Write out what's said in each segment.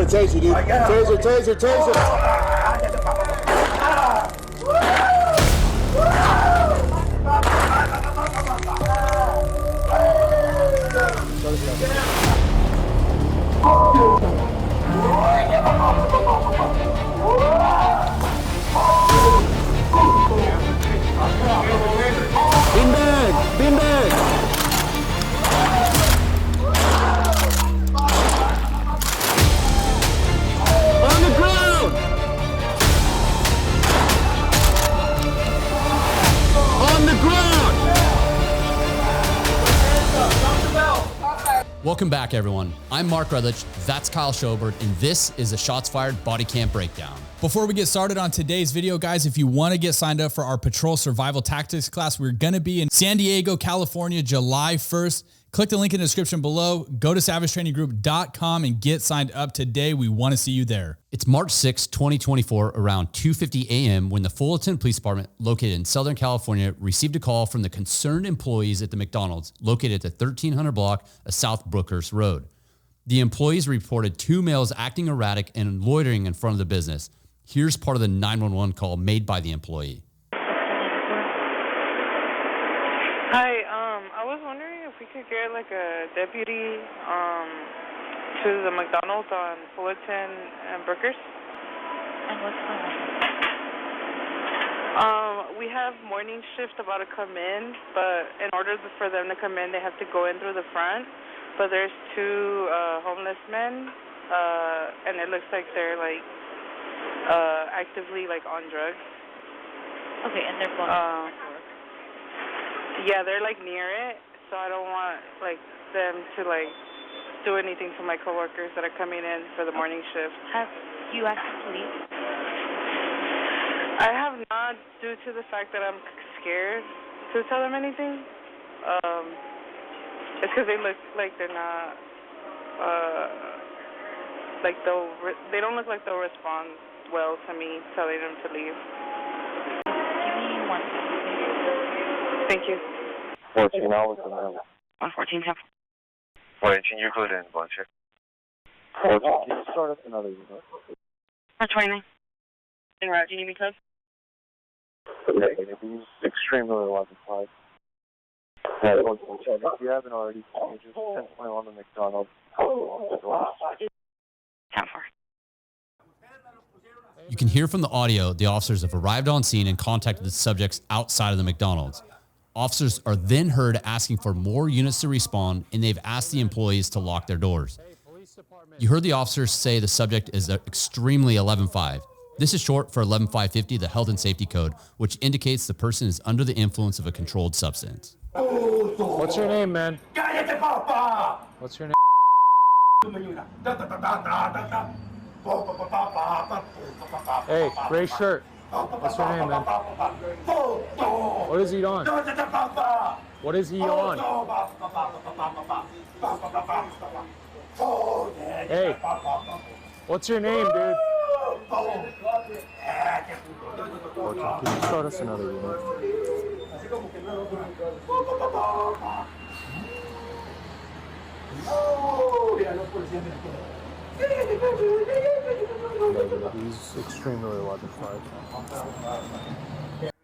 gonna tase you, dude. Taser, taser, taser. Beanbag! Beanbag! On the ground! On the ground! Welcome back, everyone. I'm Mark Rutledge, that's Kyle Schobert, and this is a Shots Fired Body Cam Breakdown. Before we get started on today's video, guys, if you want to get signed up for our Patrol Survival Tactics class, we're going to be in San Diego, California, July 1st. Click the link in the description below. Go to savagetraininggroup.com and get signed up today. We want to see you there. It's March 6, 2024, around 2:50 a.m. when the Fullerton Police Department, located in Southern California, received a call from the concerned employees at the McDonald's, located at the 1300 block of South Brookhurst Road. The employees reported two males acting erratic and loitering in front of the business. Here's part of the 911 call made by the employee. Hi, I was wondering if we could get like a deputy to the McDonald's on Fullerton and Brookhurst. And what's going on? We have morning shift about to come in, but in order for them to come in, they have to go in through the front. But there's two homeless men, and it looks like they're like actively like on drugs. Okay, and they're blocking the door. Yeah, they're like near it, so I don't want like them to like do anything to my coworkers that are coming in for the morning shift. Have you asked the police? I have not, due to the fact that I'm scared to tell them anything. It's because they look like they're not like they don't look like they'll respond well to me telling them to leave. Give me 1 second. Thank you. 14 hours and then 114, have 14 Euclid and Blanchard. 14, can you start us another unit? 129. Route, do you need me code? Negative, he's extremely low on 5. If you haven't already, you just 10.1 on the McDonald's. How far? You can hear from the audio the officers have arrived on scene and contacted the subjects outside of the McDonald's. Officers are then heard asking for more units to respond, and they've asked the employees to lock their doors. You heard the officers say the subject is extremely 11.5. This is short for 11.550, the Health and Safety Code, which indicates the person is under the influence of a controlled substance. What's your name, man? What's your name? Hey, gray shirt. What's your name, man? What is he on? What is he on? Hey, what's your name, dude? Can you start us another unit? He's extremely low on 5.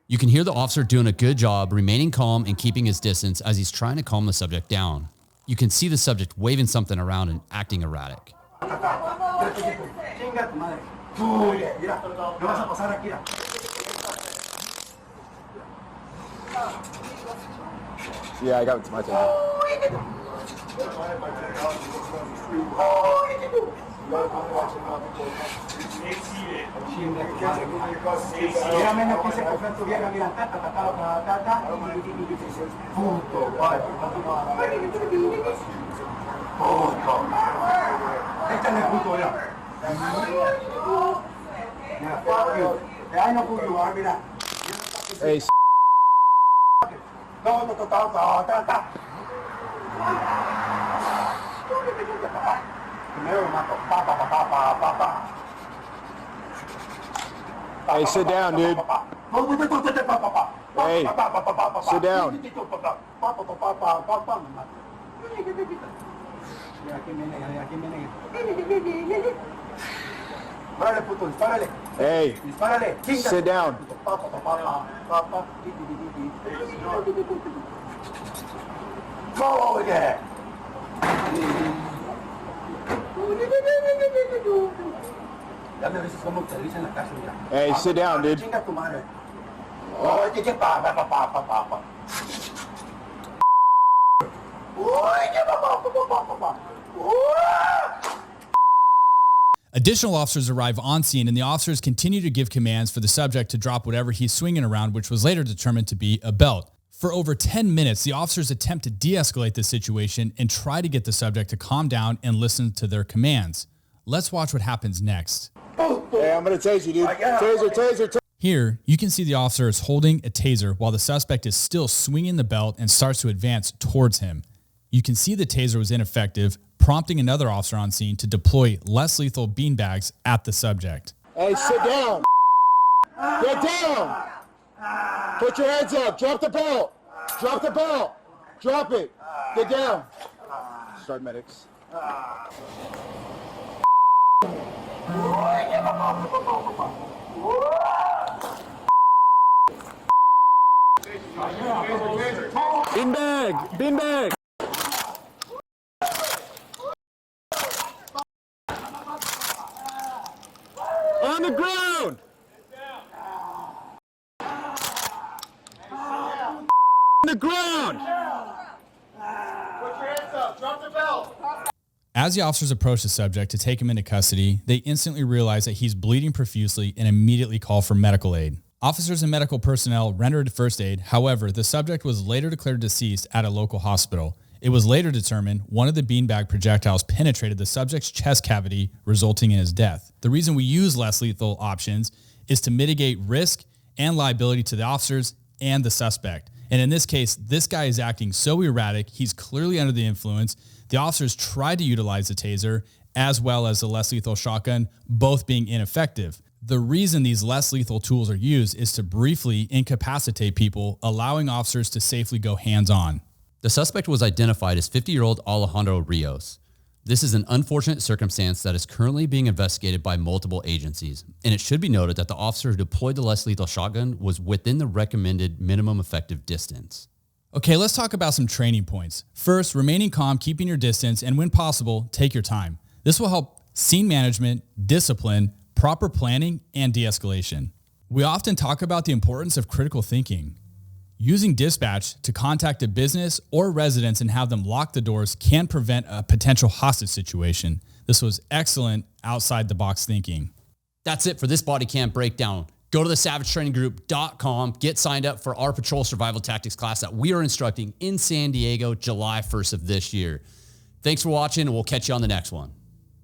You can hear the officer doing a good job remaining calm and keeping his distance as he's trying to calm the subject down. You can see the subject waving something around and acting erratic. Yeah, I got it to my table. Hey, hey, sit down, dude. Hey, sit down. Hey, sit down. Go over there. Hey, sit down, dude. Additional officers arrive on scene, and the officers continue to give commands for the subject to drop whatever he's swinging around, which was later determined to be a belt. For over 10 minutes, the officers attempt to de-escalate the situation and try to get the subject to calm down and listen to their commands. Let's watch what happens next. Hey, I'm gonna tase you, dude. Taser. Here, you can see the officer is holding a taser while the suspect is still swinging the belt and starts to advance towards him. You can see the taser was ineffective, prompting another officer on scene to deploy less lethal beanbags at the subject. Hey, sit down. Get down. Put your hands up. Drop the belt. Drop the belt. Drop it. Get down. Start medics. Beanbag. On the ground. On the ground. Put your hands up. Drop the belt. As the officers approach the subject to take him into custody, they instantly realize that he's bleeding profusely and immediately call for medical aid. Officers and medical personnel rendered first aid. However, the subject was later declared deceased at a local hospital. It was later determined one of the beanbag projectiles penetrated the subject's chest cavity, resulting in his death. The reason we use less lethal options is to mitigate risk and liability to the officers and the suspect. And in this case, this guy is acting so erratic, he's clearly under the influence. The officers tried to utilize the taser as well as the less lethal shotgun, both being ineffective. The reason these less lethal tools are used is to briefly incapacitate people, allowing officers to safely go hands-on. The suspect was identified as 50-year-old Alejandro Rios. This is an unfortunate circumstance that is currently being investigated by multiple agencies, and it should be noted that the officer who deployed the less lethal shotgun was within the recommended minimum effective distance. Okay, let's talk about some training points. First, remaining calm, keeping your distance, and when possible, take your time. This will help scene management, discipline, proper planning, and de-escalation. We often talk about the importance of critical thinking. Using dispatch to contact a business or residents and have them lock the doors can prevent a potential hostage situation. This was excellent outside the box thinking. That's it for this body cam breakdown. Go to the savagetraininggroup.com, get signed up for our patrol survival tactics class that we are instructing in San Diego, July 1st of this year. Thanks for watching, and we'll catch you on the next one.